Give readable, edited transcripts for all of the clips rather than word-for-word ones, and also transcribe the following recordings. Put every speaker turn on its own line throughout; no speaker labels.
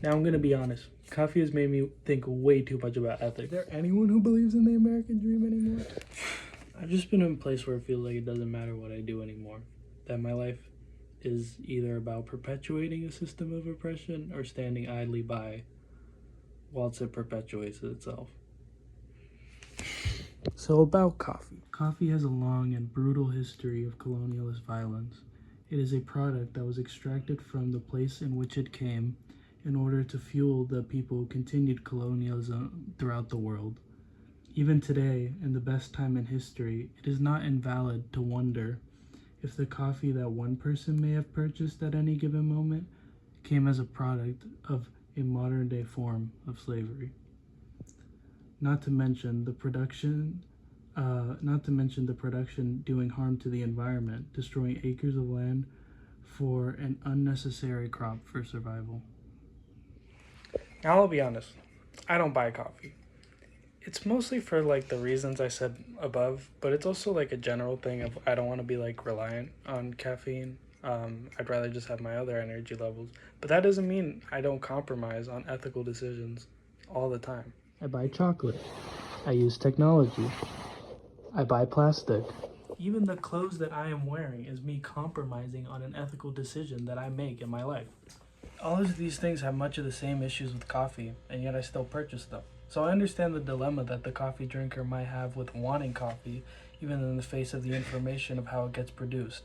Now I'm gonna be honest. Coffee has made me think way too much about ethics. Is there anyone who believes in the American dream anymore? I've just been in a place where it feels like it doesn't matter what I do anymore. That my life is either about perpetuating a system of oppression or standing idly by whilst it perpetuates itself. So about coffee. Coffee has a long and brutal history of colonialist violence. It is a product that was extracted from the place in which it came in order to fuel the people who continued colonialism throughout the world. Even today, in the best time in history, it is not invalid to wonder if the coffee that one person may have purchased at any given moment came as a product of a modern day form of slavery. Not to mention the production doing harm to the environment, destroying acres of land for an unnecessary crop for survival. Now I'll be honest, I don't buy coffee. It's mostly for like the reasons I said above, but it's also like a general thing of I don't want to be like reliant on caffeine. I'd rather just have my other energy levels. But that doesn't mean I don't compromise on ethical decisions all the time. I buy chocolate. I use technology. I buy plastic. Even the clothes that I am wearing is me compromising on an ethical decision that I make in my life. All of these things have much of the same issues with coffee, and yet I still purchase them. So I understand the dilemma that the coffee drinker might have with wanting coffee, even in the face of the information of how it gets produced.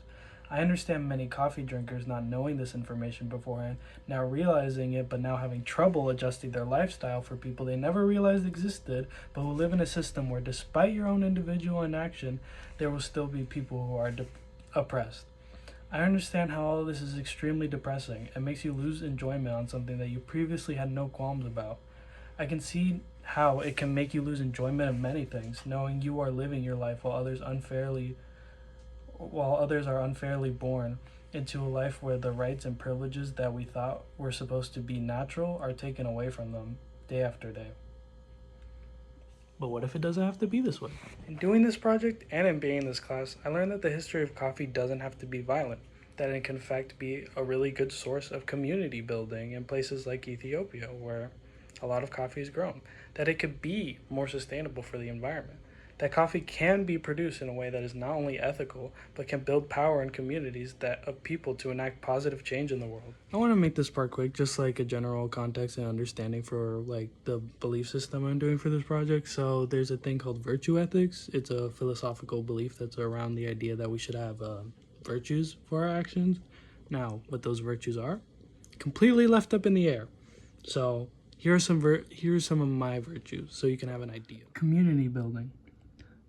I understand many coffee drinkers not knowing this information beforehand, now realizing it, but now having trouble adjusting their lifestyle for people they never realized existed, but who live in a system where, despite your own individual inaction, there will still be people who are oppressed. I understand how all of this is extremely depressing and makes you lose enjoyment on something that you previously had no qualms about. I can see how it can make you lose enjoyment of many things, knowing you are living your life while others are unfairly born into a life where the rights and privileges that we thought were supposed to be natural are taken away from them day after day. But what if it doesn't have to be this way? In doing this project and in being in this class, I learned that the history of coffee doesn't have to be violent, that it can in fact be a really good source of community building in places like Ethiopia, where a lot of coffee is grown, that it could be more sustainable for the environment, that coffee can be produced in a way that is not only ethical, but can build power in communities of people to enact positive change in the world. I want to make this part quick, just like a general context and understanding for like the belief system I'm doing for this project. So there's a thing called virtue ethics. It's a philosophical belief that's around the idea that we should have virtues for our actions. Now, what those virtues are, completely left up in the air. So here's some of my virtues, so you can have an idea. Community building.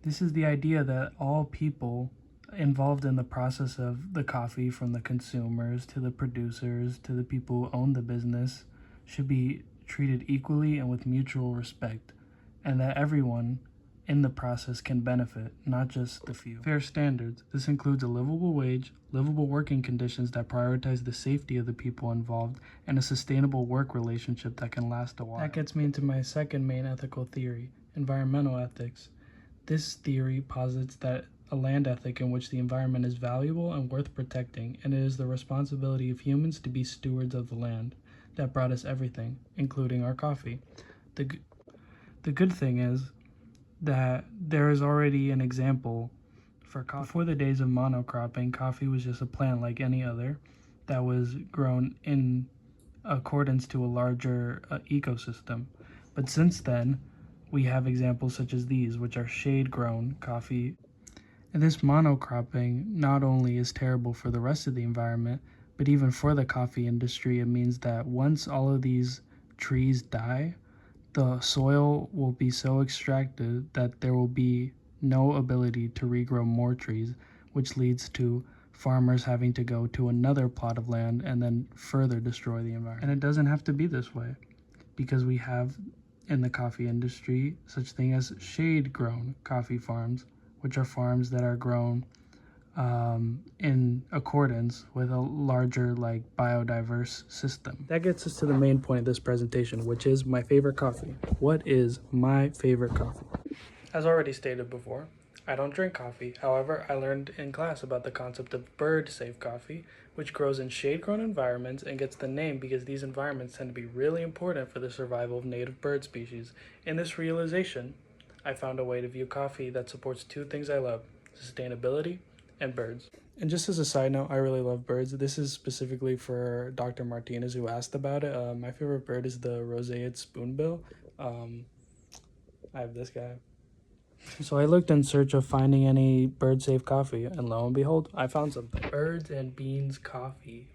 This is the idea that all people involved in the process of the coffee, from the consumers to the producers to the people who own the business, should be treated equally and with mutual respect, and that everyone in the process can benefit, not just the few. Fair standards. This includes a livable wage, livable working conditions that prioritize the safety of the people involved, and a sustainable work relationship that can last a while. That gets me into my second main ethical theory, environmental ethics. This theory posits that a land ethic in which the environment is valuable and worth protecting, and it is the responsibility of humans to be stewards of the land that brought us everything, including our coffee. The good thing is that there is already an example for coffee. Before the days of monocropping, coffee was just a plant like any other that was grown in accordance to a larger ecosystem. But since then, we have examples such as these, which are shade-grown coffee. And this monocropping not only is terrible for the rest of the environment, but even for the coffee industry, it means that once all of these trees die, the soil will be so extracted that there will be no ability to regrow more trees, which leads to farmers having to go to another plot of land and then further destroy the environment. And it doesn't have to be this way, because we have in the coffee industry such thing as shade-grown coffee farms, which are farms that are grown in accordance with a larger, like, biodiverse system. That gets us to the main point of this presentation, which is my favorite coffee. What is my favorite coffee? As already stated before, I don't drink coffee. However, I learned in class about the concept of bird safe coffee, which grows in shade grown environments and gets the name because these environments tend to be really important for the survival of native bird species. In this realization, I found a way to view coffee that supports two things I love: sustainability and birds. And just as a side note, I really love birds. This is specifically for Dr. Martinez, who asked about it. My favorite bird is the roseate spoonbill. Um, I have this guy. So I looked in search of finding any bird safe coffee, and lo and behold, I found something. Birds and Beans Coffee.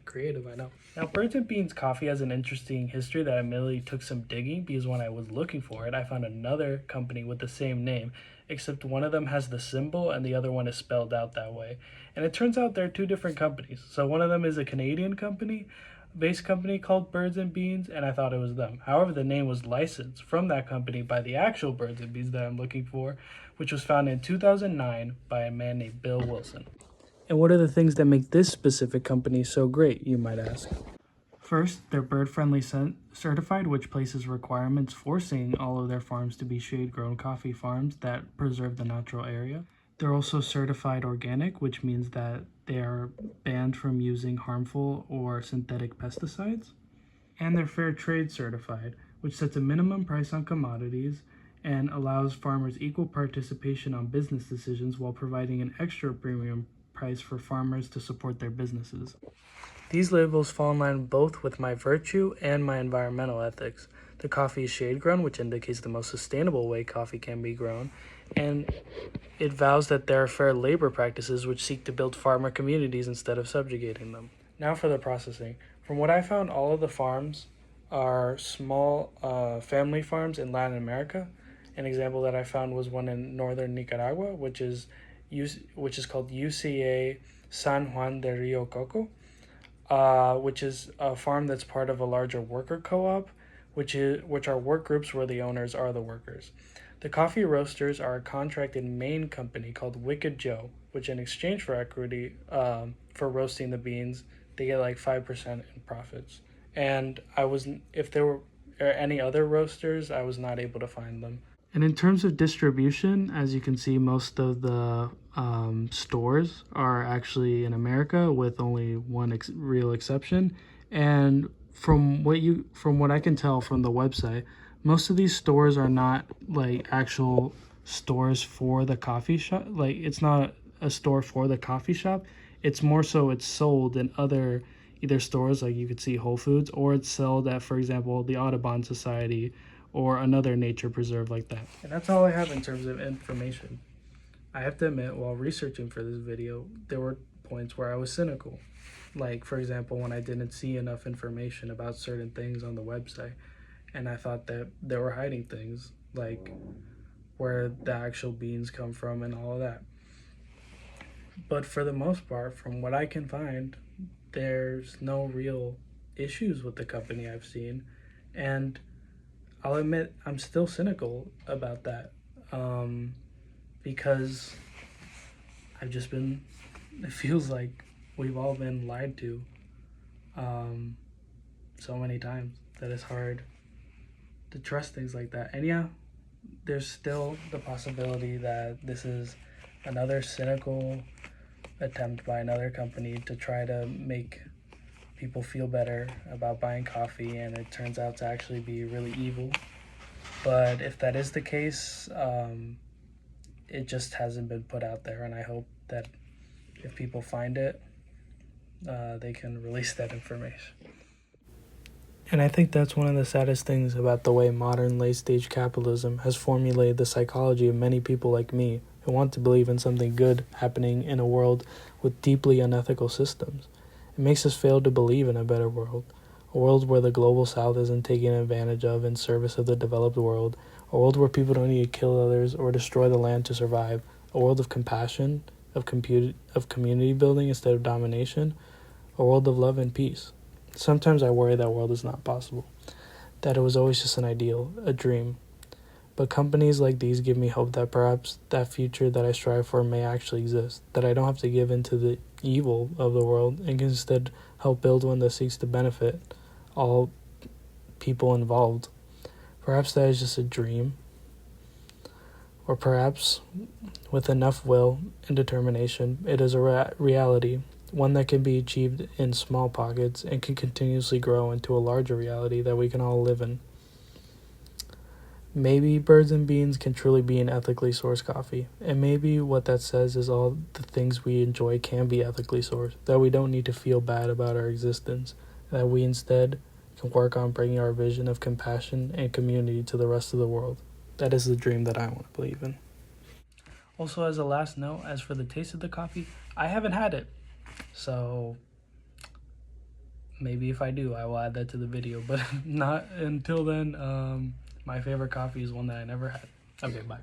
Creative, I know. Now, Birds and Beans Coffee has an interesting history that immediately took some digging because when I was looking for it, I found another company with the same name, except one of them has the symbol and the other one is spelled out that way. And it turns out they're two different companies. So one of them is a Canadian company, based company called Birds and Beans, and I thought it was them. However, the name was licensed from that company by the actual Birds and Beans that I'm looking for, which was founded in 2009 by a man named Bill Wilson. And what are the things that make this specific company so great, you might ask? First, they're bird friendly certified, which places requirements forcing all of their farms to be shade grown coffee farms that preserve the natural area. They're also certified organic, which means that they are banned from using harmful or synthetic pesticides. And they're fair trade certified, which sets a minimum price on commodities and allows farmers equal participation on business decisions while providing an extra premium price for farmers to support their businesses. These labels fall in line both with my virtue and my environmental ethics. The coffee is shade grown, which indicates the most sustainable way coffee can be grown, and it vows that there are fair labor practices which seek to build farmer communities instead of subjugating them. Now for the processing. From what I found, all of the farms are small family farms in Latin America. An example that I found was one in northern Nicaragua, which is called UCA San Juan de Rio Coco, which is a farm that's part of a larger worker co-op, which are work groups where the owners are the workers. The coffee roasters are a contracted Maine company called Wicked Joe, which in exchange for equity for roasting the beans, they get like 5% in profits. And if there were any other roasters, I was not able to find them. And in terms of distribution, as you can see, most of the stores are actually in America, with only one real exception. And from what I can tell from the website, most of these stores are not like actual stores for the coffee shop. Like, it's not a store for the coffee shop. It's more so it's sold in other either stores, like you could see Whole Foods, or it's sold at, for example, the Audubon Society or another nature preserve like that. And that's all I have in terms of information. I have to admit, while researching for this video, there were points where I was cynical. Like, for example, when I didn't see enough information about certain things on the website, and I thought that they were hiding things, like where the actual beans come from and all of that. But for the most part, from what I can find, there's no real issues with the company I've seen. And I'll admit I'm still cynical about that, because it feels like we've all been lied to so many times that it's hard to trust things like that. And yeah, there's still the possibility that this is another cynical attempt by another company to try to make people feel better about buying coffee, and it turns out to actually be really evil. But if that is the case, it just hasn't been put out there, and I hope that if people find it, they can release that information. And I think that's one of the saddest things about the way modern late-stage capitalism has formulated the psychology of many people like me who want to believe in something good happening in a world with deeply unethical systems. It makes us fail to believe in a better world, a world where the global south isn't taken advantage of in service of the developed world, a world where people don't need to kill others or destroy the land to survive, a world of compassion, of community building instead of domination, a world of love and peace. Sometimes I worry that world is not possible, that it was always just an ideal, a dream. But companies like these give me hope that perhaps that future that I strive for may actually exist, that I don't have to give in to the evil of the world and can instead help build one that seeks to benefit all people involved. Perhaps that is just a dream. Or perhaps, with enough will and determination, it is a reality, one that can be achieved in small pockets and can continuously grow into a larger reality that we can all live in. Maybe Birds and Beans can truly be an ethically sourced coffee, and maybe what that says is all the things we enjoy can be ethically sourced, that we don't need to feel bad about our existence, that we instead can work on bringing our vision of compassion and community to the rest of the world. That is the dream that I want to believe in. Also, as a last note, as for the taste of the coffee, I haven't had it. So maybe if I do, I will add that to the video. But not until then, my favorite coffee is one that I never had. Okay, bye.